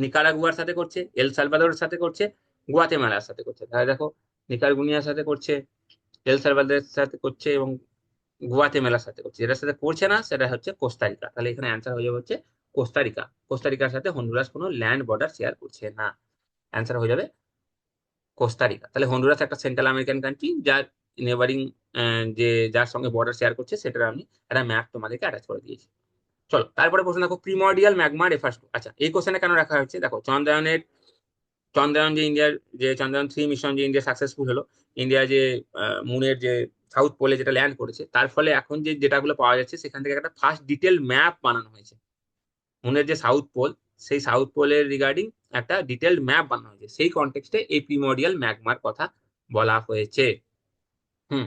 নিকারাগুয়ার সাথে করছে, এল সালভাদোরের সাথে করছে, গুয়াতেমালার সাথে করছে। তাহলে দেখো, নিকারগুনিয়ার সাথে করছে, এল সালভাদোরের সাথে করছে এবং গুয়াতেমালার সাথে করছে। যেটার সাথে করছে না সেটা হচ্ছে কোস্টারিকা। তাহলে এখানে অ্যান্সার হয়ে যাবে হচ্ছে কোস্টারিকা। কোস্টারিকার সাথে হন্ডুরাস কোনো ল্যান্ড বর্ডার শেয়ার করছে না। অ্যান্সার হয়ে যাবে কোস্টারিকা। তাহলে হন্ডুরাস একটা সেন্ট্রাল আমেরিকান কান্ট্রি, যার নেবারিং, যে যার সঙ্গে বর্ডার শেয়ার করছে, সেটার আমি একটা ম্যাপ তোমাদেরকে অ্যাটাচ করে দিয়েছি। চলো তারপরে প্রশ্ন দেখো, প্রিমর্ডিয়াল ম্যাগমা রেফার্স টু। আচ্ছা, এই কোশ্চেনে কেন রাখা হচ্ছে, দেখো চন্দ্রায়ন যে ইন্ডিয়ার, যে চন্দ্রায়ন 3 মিশন যে ইন্ডিয়া সাকসেসফুল হলো, ইন্ডিয়া যে মুনের যে সাউথ পোলে যেটা ল্যান্ড করেছে, তার ফলে এখন যে ডেটাগুলো পাওয়া যাচ্ছে সেখান থেকে একটা ফার্স্ট ডিটেল ম্যাপ বানানো হয়েছে মুনের যে সাউথ পোল, সেই সাউথ পোলের রিগার্ডিং একটা ডিটেলড ম্যাপ বানানো হয়েছে। সেই কনটেক্সটে এই প্রিমোডিয়াল ম্যাগমার কথা বলা হয়েছে। হুম,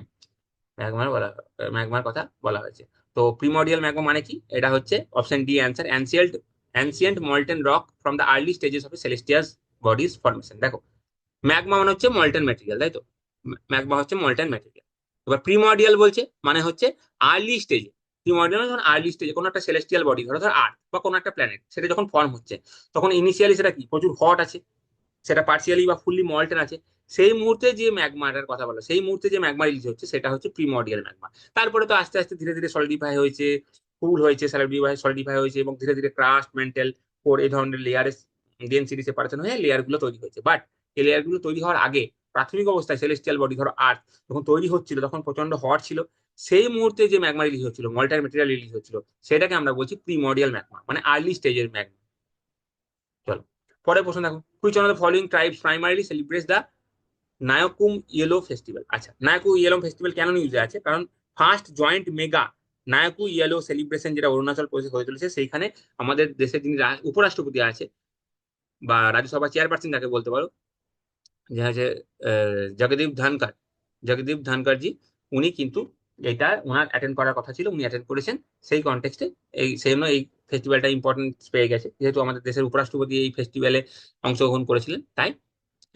ম্যাগমার কথা বলা হয়েছে। তো প্রিমোডিয়াল ম্যাগমা মানে কি, এটা হচ্ছে option D answer, ancient molten rock from the early stages of celestial bodies formation. দেখো, ম্যাগমা মানে হচ্ছে মল্টেন ম্যাটেরিয়াল, তাই তো, ম্যাগমা হচ্ছে মল্টেন ম্যাটেরিয়াল। এবার প্রিমর্ডিয়াল বলছে মানে হচ্ছে আর্লি স্টেজে। প্রিমর্ডিয়াল যখন আর্লি স্টেজে কোনো একটা সেলেস্টিয়াল বডি, ধরো আর্থ বা কোনো একটা প্ল্যানেট, সেটা যখন ফর্ম হচ্ছে, তখন ইনিশিয়ালি সেটা কি প্রচুর হট আছে, সেটা পার্সিয়ালি বা ফুললি মল্টেন আছে, সেই মুহূর্তে যে ম্যাগমাটার কথা বলা, সেই মুহূর্তে যে ম্যাগমা রিলিজ হচ্ছে সেটা হচ্ছে প্রিমর্ডিয়াল ম্যাগমা। তারপরে তো আস্তে আস্তে ধীরে ধীরে সলিডিফাই হয়েছে, কুল হয়েছে, সলিডিফাই হয়েছে, এবং ধীরে ধীরে ক্রাস্ট, মেন্টেল, কোর, এই ধরনের লেয়ারের ডেনসিটি সেপারেশন হয়ে লেয়ার গুলো তৈরি হয়েছে। বাট এই লেয়ার গুলো তৈরি হওয়ার আগে প্রাথমিক অবস্থায় সেলেস্টিয়াল বডি ধরো আর্থ যখন তৈরি হচ্ছিল তখন প্রচন্ড হট ছিল, সেই মুহূর্তে যে ম্যাগমা রিলিজ হচ্ছিল, মল্টার মেটেরিয়াল রিলিজ হচ্ছিল, সেটাকে আমরা বলছি প্রিমর্ডিয়াল ম্যাগমা, মানে আর্লি স্টেজের ম্যাগমা। চলো পরের প্রশ্ন দেখো, which one of the following tribes primarily celebrates the Nyokum Yullo festival. আচ্ছা, নায়কু ইয়েলো ফেস্টিভ্যাল কেন নিউজে আছে? কারণ first joint mega Nyokum Yullo celebration যেটা অরুণাচল প্রদেশে হয়ে চলেছে, সেইখানে আমাদের দেশের যিনি উপরাষ্ট্রপতি আছে বা রাজ্যসভা চেয়ারপারসন যাকে বলতে পারো, যে হচ্ছে জগদীপ ধনকর, জগদীপ ধনকর জি, উনি কিন্তু এটা ওনার অ্যাটেন্ড করার কথা ছিল, উনি অ্যাটেন্ড করেছেন। সেই কনটেক্সটে সেই জন্য এই ফেস্টিভ্যালটা ইম্পর্টেন্স পেয়ে গেছে, যেহেতু আমাদের দেশের উপরাষ্ট্রপতি এই ফেস্টিভ্যালে অংশগ্রহণ করেছিলেন, তাই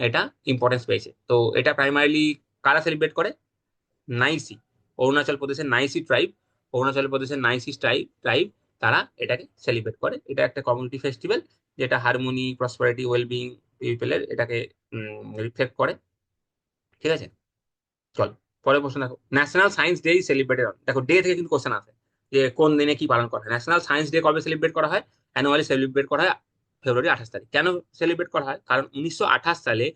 এটা ইম্পর্টেন্স পেয়েছে। তো এটা প্রাইমারিলি কারা সেলিব্রেট করে? নাইসি, অরুণাচল প্রদেশের নাইসি ট্রাইব, অরুণাচল প্রদেশের নাইসি ট্রাইব তারা এটাকে সেলিব্রেট করে। এটা একটা কমিউনিটি ফেস্টিভ্যাল যেটা হারমোনি, প্রসপারিটি, ওয়েলবিং পিপলের এটাকে রিফ্লেক্ট করে। ঠিক আছে, চল পরের প্রশ্ন দেখো, national science day celebrated on, দেখো ডে থেকে কিন্তু কোশ্চেন আসে যে কোন দিনে কি পালন করা হয়। ন্যাশনাল সায়েন্স ডে কবে সেলিব্রেট করা হয়? অ্যানুয়ালি সেলিব্রেট করা হয় ফেব্রুয়ারি 28 তারিখ। কেন সেলিব্রেট করা হয়? কারণ 1928 সালে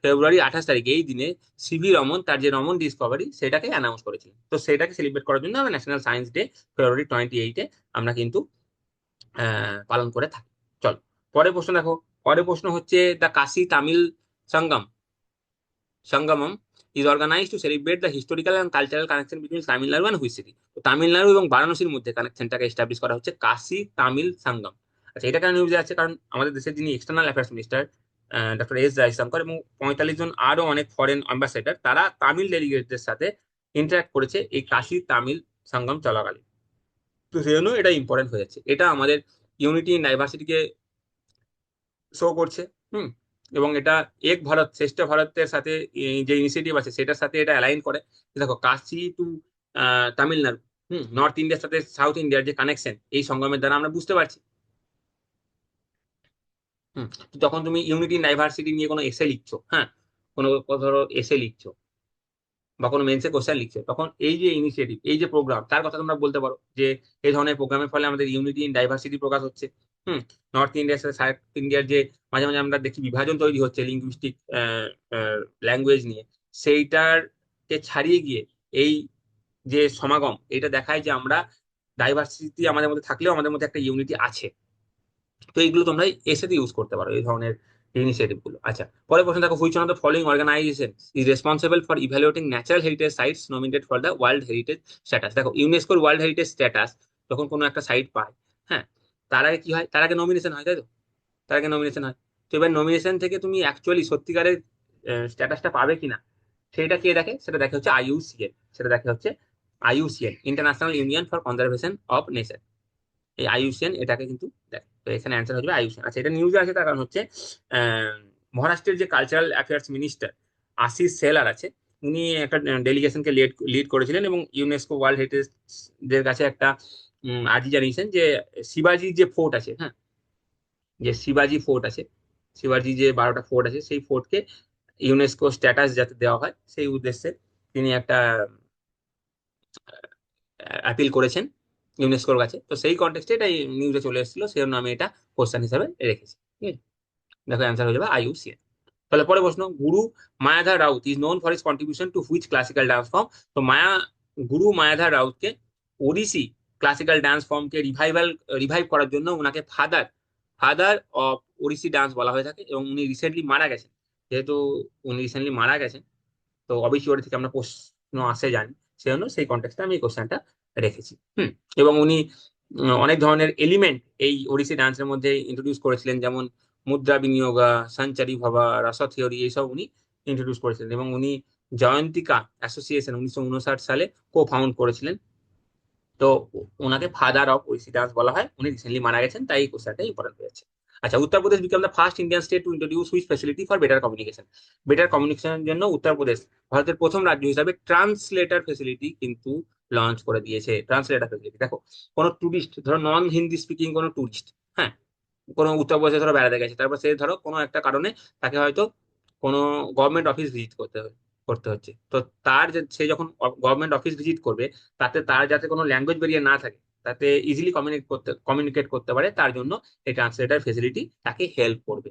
ফেব্রুয়ারি 28 তারিখ এই দিনে সিভি রমন তার যে রমন ডিসকভারি সেটাকে অ্যানাউন্স করেছিলেন। তো সেটাকে সেলিব্রেট করার জন্য আমরা ন্যাশনাল সায়েন্স ডে ফেব্রুয়ারি 28-এ আমরা কিন্তু পালন করে থাকি। চল পরের প্রশ্ন দেখো, পরের প্রশ্ন হচ্ছে the Kashi Tamil Sangam Sangamam is organized to celebrate the historical and cultural connection between Tamil Nadu and which city? তো তামিলনাড়ু এবং বারাণসীর মধ্যে কানেকশনটাকে এস্টাবলিশ করা হচ্ছে কাশী তামিল সঙ্গম। আচ্ছা, এটা কেন নিউজে আছে? কারণ আমাদের দেশের যিনি external affairs minister doctor S Jaishankar এবং 45 জন আরো অনেক ফরেন অ্যাম্বাসেডার তারা তামিল ডেলিগেটদের সাথে ইন্টারাক্ট করেছে এই কাশী তামিল সঙ্গম চলাকালীন। তো সেই জন্য এটা ইম্পর্টেন্ট হয়ে যাচ্ছে, এটা আমাদের ইউনিটি ইন ডাইভার্সিটিকে শো করছে। হুম, এবং এটা এক ভারত শ্রেষ্ঠ ভারতের সাথে যে ইনিশিয়েটিভ আছে সেটার সাথে এটা অ্যালাইন করে। দেখো কাশি টু তামিলনাড়ু, নর্থ ইন্ডিয়ার সাথে সাউথ ইন্ডিয়ার যে কানেকশন এই সঙ্গমের দ্বারা আমরা বুঝতে পারছি। তো যখন তুমি ইউনিটি ইন ডাইভার্সিটি নিয়ে কোনো এসে লিখছো, হ্যাঁ, কোনো ধরো এসে লিখছো বা কোনো মেন্সে কোশ্চেন লিখছো, তখন এই যে ইনিশিয়েটিভ, এই যে প্রোগ্রাম, তার কথা তোমরা বলতে পারো যে এই ধরনের প্রোগ্রামের ফলে আমাদের ইউনিটি ইন ডাইভার্সিটি প্রকাশ হচ্ছে। নর্থ ইন্ডিয়ার সাথে সাউথ ইন্ডিয়ার যে মাঝে মাঝে আমরা দেখি বিভাজন তৈরি হচ্ছে লিঙ্গুইস্টিক ল্যাঙ্গুয়েজ নিয়ে, সেইটাকে ছাড়িয়ে গিয়ে এই যে সমাগম, এটা দেখায় যে আমরা ডাইভার্সিটি আমাদের মধ্যে থাকলেও আমাদের মধ্যে একটা ইউনিটি আছে। তো এইগুলো তোমরা এসেতে ইউজ করতে পারো এই ধরনের ইনিশিয়েটিভ গুলো। আচ্ছা, পরে প্রশ্ন দেখো, which one of the following organisation is responsible for evaluating natural heritage sites nominated for the world heritage status? দেখো ইউনেস্কোর ওয়ার্ল্ড হেরিটেজ স্ট্যাটাস যখন কোনো একটা সাইট পায়, হ্যাঁ, তার আগে কি হয়? তার আগে নমিনেশন হয়, তাই তো? তার আগে নমিনেশন হয়। তো এবার নমিনেশন থেকে তুমি অ্যাকচুয়ালি সত্যিকারের স্ট্যাটাসটা পাবে কিনা সেটা কে দেখে? সেটা দেখে হচ্ছে আইইউসিএন, সেটা দেখে হচ্ছে IUCN, international union for conservation of nature. এই আইইউসিএন এটাকে কিন্তু দেখে। তো এখানে অ্যান্সার হয়ে যাবে আইইউসিএন। আচ্ছা, এটা নিউজে আছে তার কারণ হচ্ছে আহ, মহারাষ্ট্রের যে cultural affairs minister Ashish Shelar আছে, উনি একটা ডেলিগেশনকে লিড করেছিলেন এবং ইউনেস্কো ওয়ার্ল্ড হেরিটেজ দের কাছে একটা আর্জি জানিয়েছেন যে শিবাজি যে ফোর্ট আছে, হ্যাঁ, যে শিবাজি ফোর্ট আছে, শিবাজি যে 12টা ফোর্ট আছে, সেই ফোর্টকে ইউনেস্কো স্ট্যাটাস যাতে দেওয়া হয় সেই উদ্দেশ্যে তিনি একটা অ্যাপিল করেছেন ইউনেস্কোর কাছে। তো সেই কন্টেক্সটে এটা নিউজে চলে এসেছিল, সেই জন্য আমি এটা কোশ্চেন হিসাবে রেখেছি। ঠিক আছে, দেখো অ্যান্সার হয়ে যাবে আইইউসিএন। তাহলে পরে প্রশ্ন, Guru Mayadhar Raut is known for his contribution to which classical dance form? তো গুরু মায়াধর রাউতকে ওড়িশি ক্লাসিক্যাল ডান্স ফর্মকে রিভাইভ করার জন্য ওনাকে father father of Odissi dance বলা হয়ে থাকে, এবং উনি রিসেন্টলি মারা গেছেন। যেহেতু উনি রিসেন্টলি মারা গেছেন, তো অবশ্যই থেকে আমরা প্রশ্ন আসে জানি, সেই জন্য সেই কন্টেক্সটে আমি এই কোশ্চেনটা রেখেছি। এবং উনি অনেক ধরনের এলিমেন্ট এই ওড়িশি ডান্সের মধ্যে ইন্ট্রোডিউস করেছিলেন, যেমন মুদ্রা বিনিয়োগা, সঞ্চারী ভাবা, রাস থিওরি, এইসব উনি ইন্ট্রোডিউস করেছিলেন। এবং উনি জয়ন্তিকা অ্যাসোসিয়েশন 1959 সালে কো ফাউন্ড করেছিলেন। তো ওনাকে ফাদার অফ ওড়িশি ডান্স বলা হয়, উনি রিসেন্টলি মারা গেছেন, তাই এই কোশ্চেনটা ইম্পর্টেন্ট হয়েছে। আচ্ছা, Uttar Pradesh become the first Indian state to introduce which facility for better communication? Better কমিউনিকেশনের জন্য উত্তরপ্রদেশ ভারতের প্রথম রাজ্য হিসাবে ট্রান্সলেটার ফেসিলিটি কিন্তু লঞ্চ করে দিয়েছে। ট্রান্সলেটার ফেসিলিটি দেখো, কোনো টুরিস্ট, ধরো নন হিন্দি স্পিকিং কোনো টুরিস্ট, হ্যাঁ, কোনো উত্তরপ্রদেশে ধরো বেড়াতে গেছে, তারপর সে ধরো কোনো একটা কারণে তাকে হয়তো কোনো গভর্নমেন্ট অফিস ভিজিট করতে হচ্ছে। তো তার যে সে যখন গভর্নমেন্ট অফিস ভিজিট করবে, তাতে তার যাতে কোনো ল্যাঙ্গুয়েজ ব্যারিয়ার না থাকে, তাতে ইজিলি কমিউনিকেট করতে পারে, তার জন্য এই ট্রান্সলেটার ফেসিলিটি তাকে হেল্প করবে।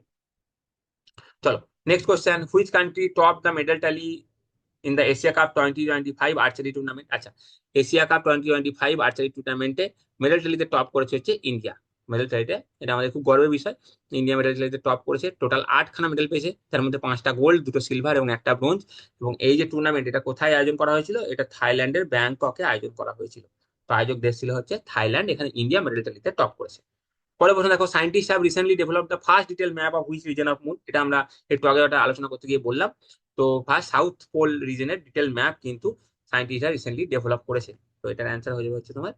চলো, next question, which country top the medal tally in the Asia cup 2025 archery tournament? আচ্ছা, এশিয়া কাপ 2025 আর্চারি টুর্নামেন্টে মেডেল ট্যালিতে টপ করেছে হচ্ছে ইন্ডিয়া। মেডেল ট্যালিতে এটা আমাদের খুব গর্বের বিষয়। ইন্ডিয়া মেডেল ট্যালিতে টপ করেছে, টোটাল 8খানা মেডেল পেয়েছে, তার মধ্যে 5টা গোল্ড, 2টো সিলভার এবং 1টা ব্রোঞ্জ। এবং এই যে টুর্নামেন্ট, এটা কোথায় আয়োজন করা হয়েছিল? এটা থাইল্যান্ডের ব্যাংককে আয়োজন করা হয়েছিল। তো আয়োজক দেশ ছিল হচ্ছে থাইল্যান্ড। এখানে ইন্ডিয়া মেডেল ট্যালিতে টপ করেছে। পরে প্রশ্ন দেখো, scientist have recently develop the first detail map of which reason of moon? এটা আমরা একটু আগে ওটা আলোচনা করতে গিয়ে বললাম। তো ফার্স্ট সাউথ পোল রিজনের ডিটেল ম্যাপ কিন্তু সায়েন্টিস্টরা রিসেন্টলি ডেভেলপ করেছে। তো এটার অ্যান্সার হয়ে যাবে হচ্ছে তোমার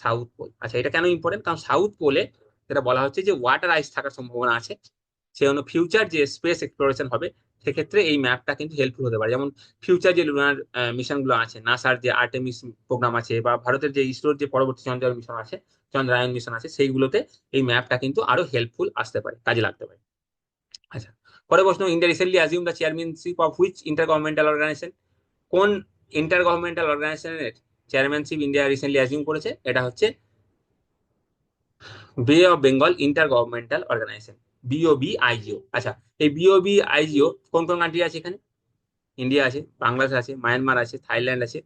সাউথ পোল। আচ্ছা, এটা কেন ইম্পর্টেন্ট? কারণ সাউথ পোলে যেটা বলা হচ্ছে যে ওয়াটার আইস থাকার সম্ভাবনা আছে, সেই জন্য ফিউচার যে স্পেস এক্সপ্লোরেশন হবে, সেক্ষেত্রে এই ম্যাপটা কিন্তু হেল্পফুল হতে পারে। যেমন ফিউচার যে লুনার মিশন গুলো আছে, নাসার যে আর্টেমিস প্রোগ্রাম আছে, বা ভারতের যে ইসরোর যে পরবর্তী চন্দ্রায়ন মিশন আছে, চন্দ্রায়ন মিশন আছে, সেইগুলোতে এই ম্যাপটা কিন্তু আরো হেল্পফুল আসতে পারে, কাজে লাগতে পারে। আচ্ছা, পরে প্রশ্ন, India recently assume the chairmanship of which intergovernmental organization? কোন ইন্টার গভর্নমেন্টাল অর্গানাইজেশনের চেয়ারম্যানশিপ ইন্ডিয়া রিসেন্টলি অ্যাজিউম করেছে? এটা হচ্ছে bay of Bengal intergovernmental organization, BOBIGO. আচ্ছা, এই বিওবিআইজিও কোন কোন কান্ট্রি আছে এখানে? ইন্ডিয়া আছে, বাংলাদেশ আছে, মায়ানমার আছে, থাইল্যান্ড আছে,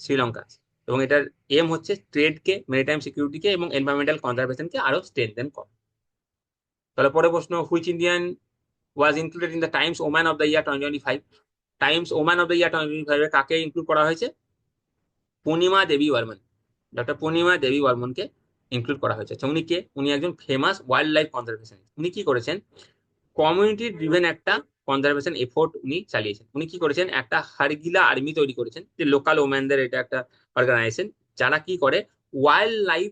শ্রীলঙ্কা আছে। এবং এটার এম হচ্ছে ট্রেডকে, মেরিটাইম সিকিউরিটিকে এবং এনভায়রনমেন্টাল কনজারভেশনকে আরো স্ট্রেনথেন করা। তাহলে পরে প্রশ্ন, which Indian was included in the Times woman of the year 2025? Times woman of the year 2025 এ কাকে ইনক্লুড করা হয়েছে? পূর্ণিমা দেবী বর্মন। ডক্টর পূর্ণিমা দেবী বর্মনকে ইনক্লুড করা হয়েছে। আচ্ছা, উনি কে? উনি একজন ফেমাস ওয়াইল্ড লাইফ কনজারভেশনিস্ট। উনি কি করেছেন? কমিউনিটি ড্রিভেন একটা কনজারভেশন এফোর্ট উনি চালিয়েছেন। উনি কি করেছেন? একটা হারগিলা আর্মি তৈরি করেছেন, যে লোকাল ওম্যানদের এটা একটা অর্গানাইজেশন, যারা কি করে ওয়াইল্ড লাইফ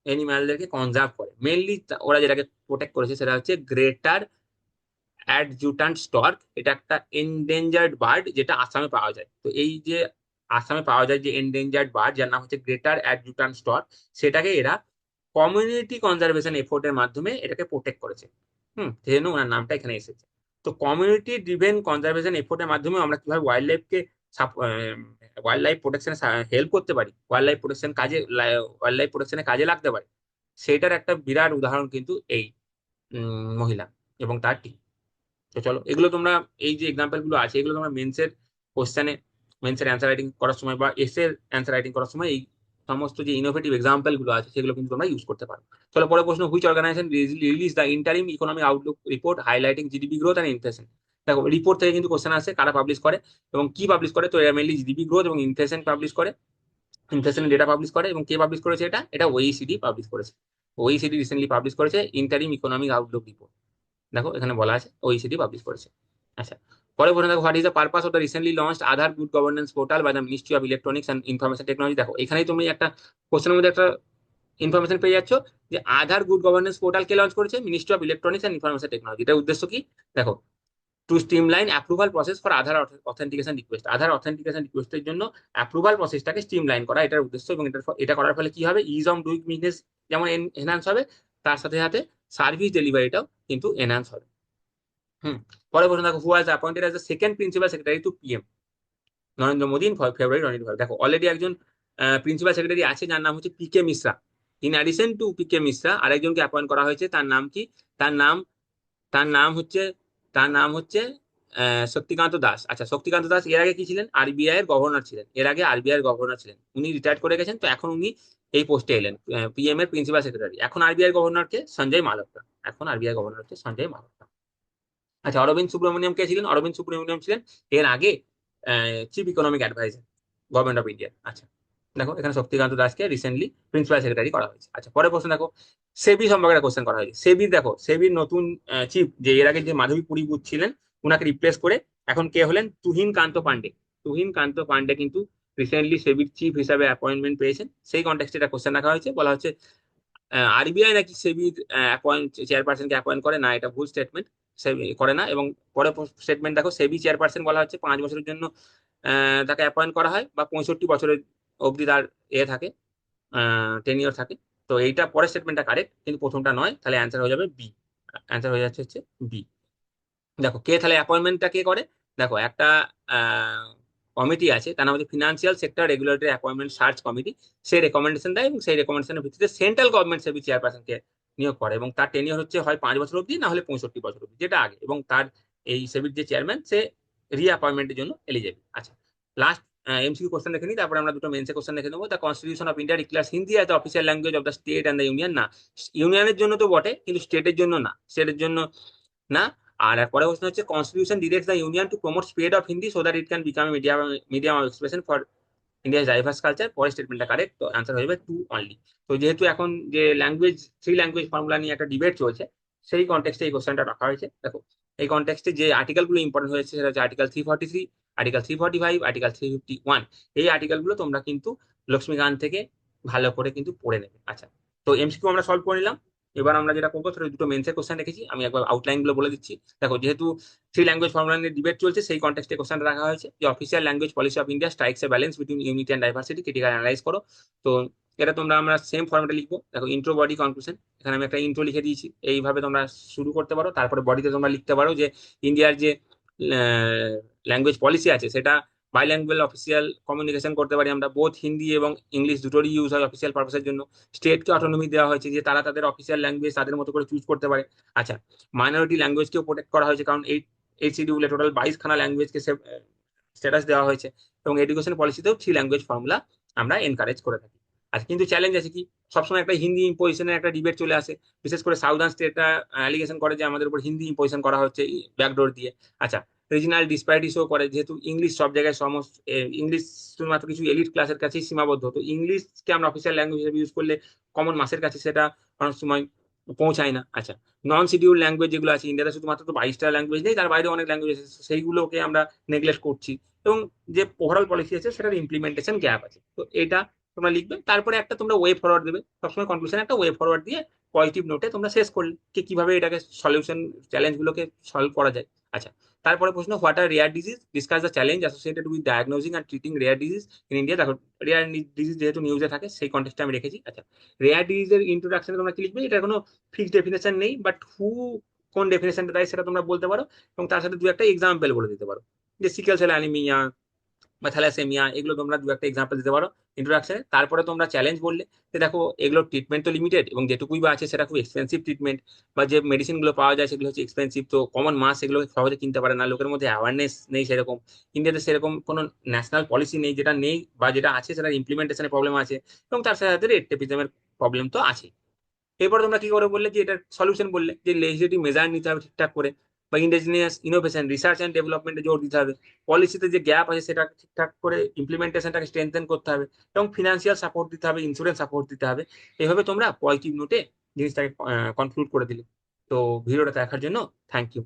অ্যানিমালদেরকে কনজার্ভ করে। মেনলি ওরা যেটাকে প্রোটেক্ট করেছে সেটা হচ্ছে গ্রেটার অ্যাডজুট্যান্ট স্টর্ক। এটা একটা এন্ডেঞ্জার্ড বার্ড, যেটা আসামে পাওয়া যায়। তো এই যে আসামে পাওয়া যায় যে এন্ডেঞ্জার্ড বার্ড, যার নাম হচ্ছে গ্রেটার অ্যাডজুট্যান্ট স্টর্ক, সেটাকে এরা কমিউনিটি কনজারভেশন এফোর্টের মাধ্যমে এটাকে প্রোটেক্ট করেছে। সেই জন্য ওনার নামটা এখানে এসেছে। তো কমিউনিটি ড্রিভেন কনজারভেশন এফোর্টের মাধ্যমে আমরা কিভাবে ওয়াইল্ড লাইফ প্রোটেকশনে হেল্প করতে পারি, ওয়াইল্ড লাইফ প্রোটেকশনে কাজে লাগতে পারে, সেটার একটা বিরাট উদাহরণ কিন্তু এই মহিলা এবং তার টিম। তো চলো, এগুলো তোমরা, এই যে এক্সাম্পল গুলো আছে, এগুলো তোমরা কোশ্চেনে মেন্সের অ্যান্সার রাইটিং করার সময় বা এসের অ্যান্সার রাইটিং করার সময় এই সমস্ত যে ইনোভেটিভ এক্সাম্পল গুলো আছে, সেগুলো কিন্তু তোমরা ইউজ করতে পারো। চলো, পরে প্রশ্ন, which organisation release the interim economic outlook report highlighting GDP growth and inflation? দেখো, রিপোর্ট থেকে কিন্তু কোশ্চেন আসে, কারা পাবলিশ করে এবং কি পাবলিশ করে। তো এরা মেনলি জিডিপি গ্রোথ এবং ইনফ্লেশন পাবলিশ করে, ইনফ্লেশন ডেটা পাবলিশ করে। এবং কে পাবলিশ করেছে? এটা এটা ওইসিডি পাবলিশ করেছে। ওইসিডি রিসেন্টলি পাবলিশ করেছে ইন্টারিম ইকোনমিক আউটলুক রিপোর্ট। দেখো, এখানে বলা আছে ওইসিডি পাবলিশ করেছে। আচ্ছা, পরে বলে দেখো, what is the purpose of the recently launched Aadhaar good governance portal by the ministry of electronics and information technology? দেখো, এখানেই তুমি একটা কোশ্চেনের মধ্যে একটা ইনফরমেশন পেয়ে যাচ্ছ, যে আধার গুড গভর্নেন্স পোর্টাল কে লঞ্চ করেছে? Ministry of electronics and information technology. এটার উদ্দেশ্য কি? দেখো, to streamline approval process for Aadhaar authentication request. Aadhaar authentication রিকোয়েস্টের জন্য অ্যাপ্রুভাল প্রসেসটাকে স্ট্রিমলাইন করা এটার উদ্দেশ্য। এবং এটা করার ফলে কি হবে? ইজ অফ ডুইং বিজনেস যেমন এনহান্স হবে, তার সাথে সাথে সার্ভিস ডেলিভারিটাও কিন্তু এনহান্স হবে। পরে প্রশ্ন দেখো, who was appointed as the second principal secretary to PM Narendra Modi in February 2025? দেখো, অলরেডি একজন প্রিন্সিপাল সেক্রেটারি আছে, যার নাম হচ্ছে পিকে মিশ্রা। ইন অ্যাডিশন টু পিকে মিশ্রা আরেকজনকে অ্যাপয়েন্ট করা হয়েছে। তার নাম কি? তার নাম তার নাম হচ্ছে তার নাম হচ্ছে শক্তিকান্ত দাস। আচ্ছা, শক্তিকান্ত দাস এর আগে কি ছিলেন? আরবিআই এর গভর্নর ছিলেন। এর আগে আরবিআই এর গভর্নর ছিলেন, উনি রিটায়ার করে গেছেন। তো এখন উনি এই পোস্টে এলেন, পিএম এর প্রিন্সিপাল সেক্রেটারি। এখন আরবিআই গভর্নর কে? সঞ্জয় মালহোত্রা। এখন আরবিআই গভর্নর হচ্ছে সঞ্জয় মালহোত্রা। আচ্ছা, অরবিন্দ সুব্রমণিয়াম কে ছিলেন? অরবিন্দ সুব্রমণিয়াম ছিলেন এর আগে chief economic adviser government of India. আচ্ছা, দেখো, এখানে শক্তিকান্ত দাসকে রিসেন্টলি প্রিন্সিপাল সেক্রেটারি করা হয়েছে। আচ্ছা, পরে প্রশ্ন দেখো, সেবি সম্পর্কে একটা কোশ্চেন করা হয়েছে। সেবির, দেখো, সেবির নতুন চিফ, যে এর আগে যে মাধবী পুরীবুধ ছিলেন, উনাকে রিপ্লেস করে এখন কে হলেন? তুহিন কান্ত পান্ডে। তুহিন কান্ত পান্ডে কিন্তু রিসেন্টলি সেবির চিফ হিসাবে অ্যাপয়েন্টমেন্ট পেয়েছেন। সেই কন্টেক্সটে একটা কোশ্চেন রাখা হয়েছে, বলা হচ্ছে আরবিআই নাকি সেবির চেয়ারপারসনকে অ্যাপয়েন্ট করে না, এটা ভুল স্টেটমেন্ট। সেবি করে না। এবং পরে স্টেটমেন্ট দেখো, সেবি চেয়ারপারসন বলা হচ্ছে 5 বছরের জন্য তাকে অ্যাপয়েন্ট করা হয়, বা 65 বছরের অবধি তার থাকে, টেনিওর থাকে। তো এইটা পরের স্টেটমেন্টটা কারেক্ট, কিন্তু প্রথমটা নয়, তাহলে অ্যান্সার হয়ে যাবে বি। অ্যান্সার হয়ে যাচ্ছে হচ্ছে বি। দেখো কে তাহলে অ্যাপয়েন্টমেন্টটা কে করে। দেখো একটা কমিটি আছে, তার নাম হচ্ছে financial sector regulatory appointment search committee. সে রেকমেন্ডেশন দেয় এবং সেই রেকমেন্ডেশনের ভিত্তিতে সেন্ট্রাল গভর্নমেন্ট সেবি চেয়ারপারসনকে নিয়োগ করে, এবং তার টেনিয়র হচ্ছে হয় 5 বছর অবধি, না হলে 65 বছর অবধি, যেটা আগে, এবং তার এই সেবির যে চেয়ারম্যান সে রিঅ্যাপয়েন্টমেন্টের জন্য এলিজেবল। আচ্ছা, লাস্ট এমসিকিউ কোশ্চেন দেখে নিই, তারপরে আমরা দুটো মেন্সে কোশ্চেন দেখে নেবো। The constitution of India declares Hindi as the official language of the state and the union. না, ইউনিয়নের জন্য তো বটে, কিন্তু স্টেটের জন্য না, স্টেটের জন্য না। আর পরে প্রশ্ন হচ্ছে constitution directs the union to promote spread of Hindi so that it can become medium of expression for India's diverse culture. পরের স্টেটমেন্টটা কারেক্ট, তো অ্যান্সার হয়ে যাবে টু অনলি। তো যেহেতু এখন যে ল্যাঙ্গুয়েজ, থ্রি ল্যাঙ্গুয়েজ ফর্মুলা নিয়ে একটা ডিবেট চলছে, সেই কনটেক্সটে এই কোশ্চেনটা রাখা হয়েছে। দেখো এই কনটেক্সটে যে আর্টিকেলগুলো ইম্পর্টেন্ট হয়েছে সেটা হচ্ছে আর্টিকেল 343, আর্টিকেল 345, আর্টিকেল 351। এই আর্টিকেলগুলো তোমরা কিন্তু লক্ষ্মীকান্ত থেকে ভালো করে কিন্তু পড়ে নেবে। আচ্ছা, তো এমসিকিউ আমরা সলভ করে নিলাম। এবার আমরা যেটা করবো সেটা দুটো মেন্সের কোশ্চেন রেখেছি, আমি একবার আউটলাইন গুলো বলে দিচ্ছি। দেখো যেহেতু থ্রি ল্যাঙ্গুয়েজ ফর্মুলা নিয়ে ডিবেট চলছে, সেই কন্টেক্সটে কোশ্চেন রাখা হয়েছে যে official language policy of India strikes A balance between unity and diversity, critical analyse করো। তো এটা তোমরা আমরা সেম ফর্মেটে লিখবো। দেখো ইন্ট্রো, বডি, কনক্লুশন। এখানে আমি একটা ইন্ট্রো লিখে দিয়েছি, এইভাবে তোমরা শুরু করতে পারো। তারপরে বডিতে তোমরা লিখতে পারো যে ইন্ডিয়ার যে ল্যাঙ্গুয়েজ পলিসি আছে সেটা বাইল্যাঙ্গুয়াল অফিসিয়াল কমিউনিকেশন করতে পারি আমরা, বোথ হিন্দি এবং ইংলিশ দুটোরই ইউজ হয় অফিসিয়াল পারপাসের জন্য। স্টেটকে অটোনমি দেওয়া হয়েছে যে তারা তাদের অফিসিয়াল ল্যাঙ্গুয়েজ তাদের মতো করে চুজ করতে পারে। আচ্ছা, মাইনরিটি ল্যাঙ্গুয়েজকেও প্রোটেক্ট করা হয়েছে, কারণ এই শিডিউলে টোটাল 22খানা ল্যাঙ্গুয়েজকে স্ট্যাটাস দেওয়া হয়েছে। এবং এডুকেশন পলিসিতেও থ্রি ল্যাঙ্গুয়েজ ফর্মুলা আমরা এনকারেজ করে থাকি। আচ্ছা, কিন্তু চ্যালেঞ্জ আছে কি, সবসময় একটা হিন্দি ইম্পোজিশনের একটা ডিবেট চলে আসে। বিশেষ করে সাউদার্ন স্টেটটা অ্যালিগেশন করে যে আমাদের উপর হিন্দি ইম্পোজিশন করা হচ্ছে ব্যাকডোর দিয়ে। আচ্ছা, রিজনাল ডিসপ্যারিটি শো করে, যেহেতু ইংলিশ সব জায়গায় সমস্ত, ইংলিশ শুধুমাত্র কিছু এলিট ক্লাসের কাছেই সীমাবদ্ধ, তো ইংলিশকে আমরা অফিসিয়াল ল্যাঙ্গুয়েজ হিসেবে ইউজ করলে কমন মাসের কাছে সেটা অনেক সময় পৌঁছায় না। আচ্ছা, নন শিডিউল ল্যাঙ্গুয়েজ যেগুলো আছে ইন্ডিয়াতে, শুধুমাত্র তো 22টা ল্যাঙ্গুয়েজ নেই, তার বাইরে অনেক ল্যাঙ্গুয়েজ আছে, সেইগুলোকে আমরা নেগলেক্ট করছি। এবং যে ওভারঅল পলিসি আছে সেটার ইমপ্লিমেন্টেশন গ্যাপ আছে। তো এটা তোমরা লিখবে, তারপরে একটা তোমরা ওয়ে ফরওয়ার্ড দেবে, সবসময় কনক্লুশন একটা ওয়ে ফরওয়ার্ড দিয়ে পজিটিভ নোটে তোমরা শেষ করলে কি কিভাবে এটাকে সলিউশন, চ্যালেঞ্জ গুলোকে সলভ করা যায়। আচ্ছা, তারপরে প্রশ্ন, what are rare disease, discuss the challenge associated with diagnosing and treating rare disease in India. দেখো রেয়ার ডিজিজ যেহেতু নিউজে থাকে, সেই কন্টেক্সটে আমি রেখেছি। আচ্ছা, রেয়ার ডিজিজের ইন্ট্রোডাকশনে তোমরা কি লিখবে, এটা কোনো ফিক্সড ডেফিনেশন নেই, বাট কোন ডেফিনেশনটা দেয় সেটা তোমরা বলতে পারো, এবং তার সাথে দু একটা এক্সাম্পল বলে দিতে পারো, যে সিকেল সেল অ্যানিমিয়া বা থ্যালাসেমিয়া, এগুলো তোমরা দু একটা এক্সাম্পল দিতে পারো ইন্ট্রোডাকশনে। তারপরে তোমরা চ্যালেঞ্জ বললে যে দেখো এগুলো ট্রিটমেন্ট তো লিমিটেড, এবং যেটুকুই বা আছে সেটা খুব এক্সপেন্সিভ ট্রিটমেন্ট, বা যে মেডিসিন গুলো পাওয়া যায় সেগুলো হচ্ছে এক্সপেন্সিভ, তো কমন মাস এগুলো সহজে কিনতে পারে না, লোকের মধ্যে অ্যাওয়ারনেস নেই সেরকম। ইন্ডিয়াতে সেরকম কোনো ন্যাশনাল পলিসি নেই, যেটা নেই বা যেটা আছে সেটা ইমপ্লিমেন্টেশনের প্রবলেম আছে, এবং তার সাথে সাথে রেট টেপিজমের প্রবলেম তো আছে। এরপর তোমরা কি করে বললে যে এটার সলিউশন, বললে যে লেজিসলেটিভ মেজার নিতে হবে ঠিকঠাক করে, বা ইন্ডিজিনিয়াস ইনোভেশন, রিসার্চ অ্যান্ড ডেভেলপমেন্টে জোর দিতে হবে, পলিসিতে যে গ্যাপ আছে সেটা ঠিকঠাক করে ইমপ্লিমেন্টেশনটাকে স্ট্রেনথেন করতে হবে, এবং ফিনান্সিয়াল সাপোর্ট দিতে হবে, ইন্স্যুরেন্স সাপোর্ট দিতে হবে। এভাবে তোমরা পজিটিভ নোটে জিনিসটাকে কনক্লুড করে দিলে। তো ভিডিওটা দেখার জন্য থ্যাংক ইউ।